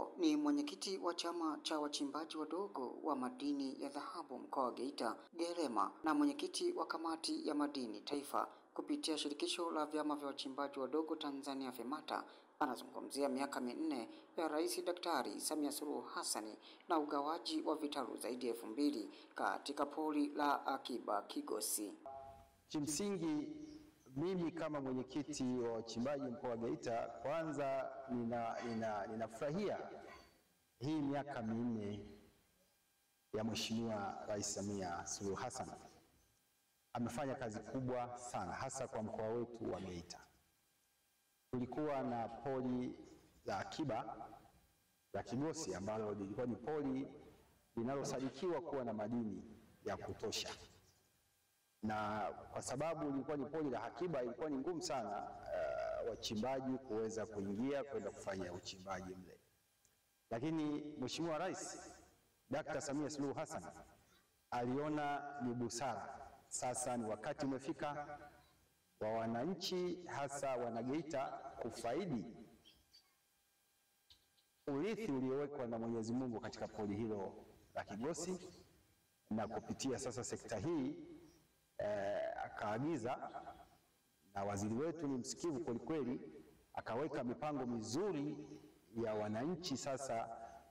hao ni mwenyekiti wa chama cha wachimbaji wadogo wa madini ya dhahabu mkoa wa Geita, Gelema, na mwenyekiti wa kamati ya madini taifa kupitia shirikisho la vyama vya wachimbaji wadogo Tanzania FEMATA. Anazungumzia miaka 4 ya Rais Daktari Samia Suluhu Hassan na ugawaji wa vitalu zaidi ya 2000 katika pori la Akiba Kigosi. Kimsingi mimi kama mwenyekiti wa wachimbaji mkoa wa Geita, kwanza ninafurahia hii miaka 4 ya Mheshimiwa Rais Samia Suluhu Hassan. Amefanya kazi kubwa sana hasa kwa mkoa wetu wa Geita. Tulikuwa na pori la Akiba la Kigosi ambalo lilikuwa ni pori linalosadikiwa kuwa na madini ya kutosha. Na kwa sababu ilikuwa ni pori la akiba, ilikuwa ni ngumu sana wachimbaji kuweza kuingia kwenda kufanya uchimbaji mle. Lakini Mheshimiwa Rais Dr. Samia Suluhu Hassan aliona ni busara, sasa ni wakati umefika wa wananchi hasa wanageita kufaidi urithi uliowekwa na Mwenyezi Mungu katika pori hilo la Kigosi, na kupitia sasa sekta hii akaagiza, na waziri wetu ni msikivu kweli kweli, akaweka mipango mizuri ya wananchi sasa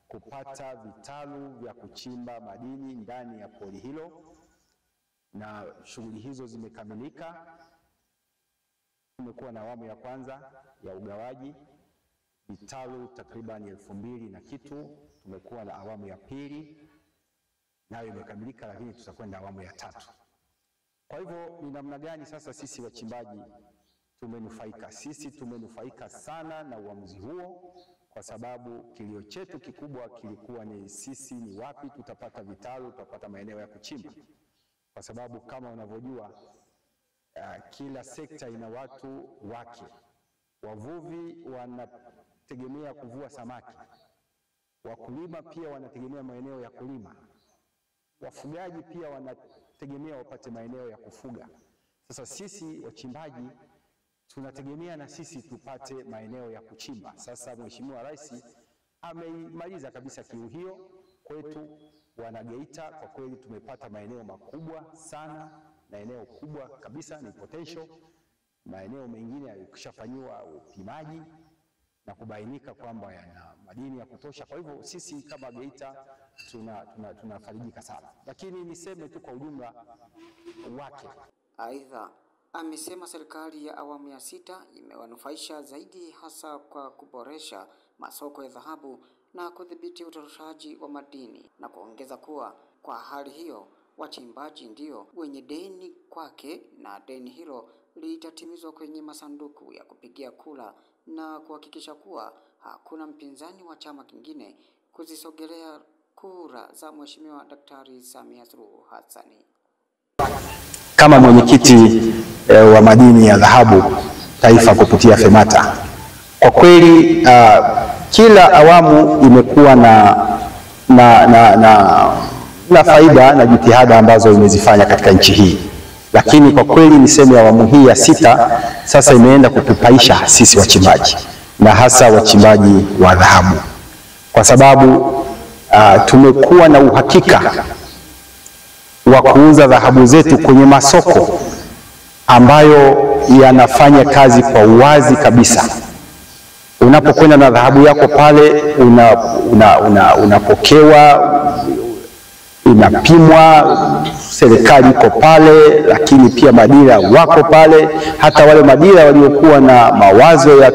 kupata vitalu vya kuchimba madini ndani ya pori hilo, na shughuli hizo zimekamilika. Tumekuwa na awamu ya kwanza ya ugawaji vitalu takriban 2000 na kitu. Tumekuwa na awamu ya pili nayo imekamilika, lakini tutakwenda awamu ya 3. Kwa hivyo ni namna gani sasa sisi wachimbaji tumenufaika? Sisi tumenufaika sana na uamuzi huo, kwa sababu kilio chetu kikubwa kilikuwa ni sisi ni wapi tutapata vitalu, tutapata maeneo ya kuchimba. Kwa sababu kama unavyojua kila sekta ina watu wake. Wavuvi wanategemea kuvua samaki, wakulima pia wanategemea maeneo ya kulima, wafugaji pia wanategemea wapate maeneo ya kufuga. Sasa sisi wachimbaji tunategemea na sisi tupate maeneo ya kuchimba. Sasa Mheshimiwa Rais ameimaliza kabisa kiu hiyo kwetu wanageita. Kwa kweli tumepata maeneo makubwa sana, na eneo kubwa kabisa ni potential. Maeneo mengine yalishafanywa upimaji na kubainika kwamba yana madini ya kutosha. Kwa hivyo sisi kama Geita tunafarijika sana. Lakini niseme tu kwa ujumla wake. Aidha, amesema serikali ya awamu ya 6 imewanufaisha zaidi hasa kwa kuboresha masoko ya dhahabu na kudhibiti utoroshaji wa madini, na kuongeza kuwa kwa hali hiyo wachimbaji ndio wenye deni kwake, na deni hilo litatimizwa kwenye masanduku ya kupigia kura, na kuhakikisha kuwa hakuna mpinzani wa chama kingine kuzisogelea kura za Mheshimiwa Daktari Samia Suluhu Hassan. Kama mwenyekiti wa madini ya dhahabu taifa kupitia FEMATA, kwa kweli kila awamu imekuwa na faida na jitihada ambazo imezifanya katika nchi hii. Lakini kwa kweli niseme awamu hii ya 6 sasa imeenda kutupaisha sisi wachimbaji, na hasa wachimbaji wa dhahabu, kwa sababu tumekuwa na uhakika wa kuuza dhahabu zetu kwenye masoko ambayo yanafanya kazi kwa uwazi kabisa. Unapokwenda na dhahabu yako pale, unapokewa, inapimwa, serikali iko pale, lakini pia madira wako pale. Hata wale madira waliokuwa na mawazo ya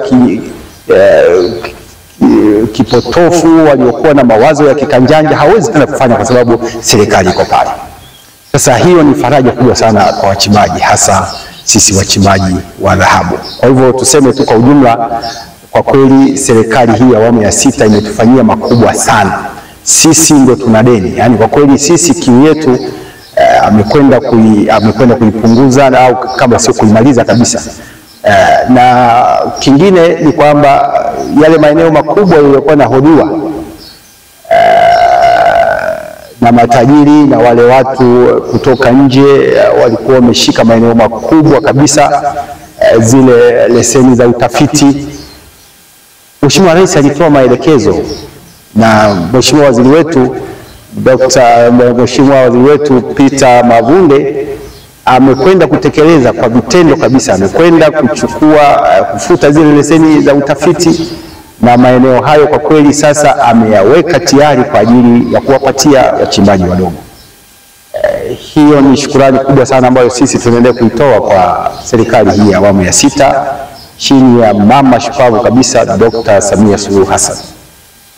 kipotofu, waliokuwa na mawazo ya kikanjanja, hawezi tena kufanya kwa sababu serikali iko pale. Sasa hiyo ni faraja kubwa sana kwa wachimbaji, hasa sisi wachimbaji wa dhahabu. Kwa hivyo tuseme tu kwa ujumla, kwa kweli serikali hii ya awamu ya 6 imetufanyia makubwa sana. Sisi ndio tuna deni, yani kwa kweli sisi kiu yetu amekwenda kuipunguza, au kama sio kuimaliza kabisa. Na kingine ni kwamba yale maeneo makubwa yaliyokuwa nahodiwa na matajiri na wale watu kutoka nje, walikuwa wameshika maeneo makubwa kabisa, zile leseni za utafiti. Mheshimiwa Rais alitoa maelekezo na Mheshimiwa Waziri wetu Peter Mavunde amekwenda kutekeleza kwa vitendo kabisa. Amekwenda kufuta zile leseni za utafiti, na maeneo hayo kwa kweli sasa ameyaweka tayari kwa ajili ya kuwapatia wachimbaji wadogo. Hiyo ni shukrani kubwa sana ambayo sisi tunaendelea kuitoa kwa serikali hii ya awamu ya 6 chini ya mama shupavu kabisa Dr. Samia Suluhu Hassan.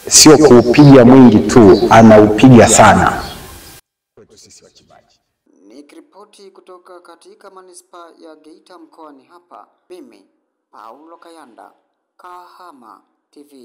Sio kuupiga mwingi tu, anaupiga sana kwetu sisi wachimbaji. Nikiripoti kutoka katika manispaa ya Geita mkoani hapa, mimi Paulo Kayanda, Kahama TV.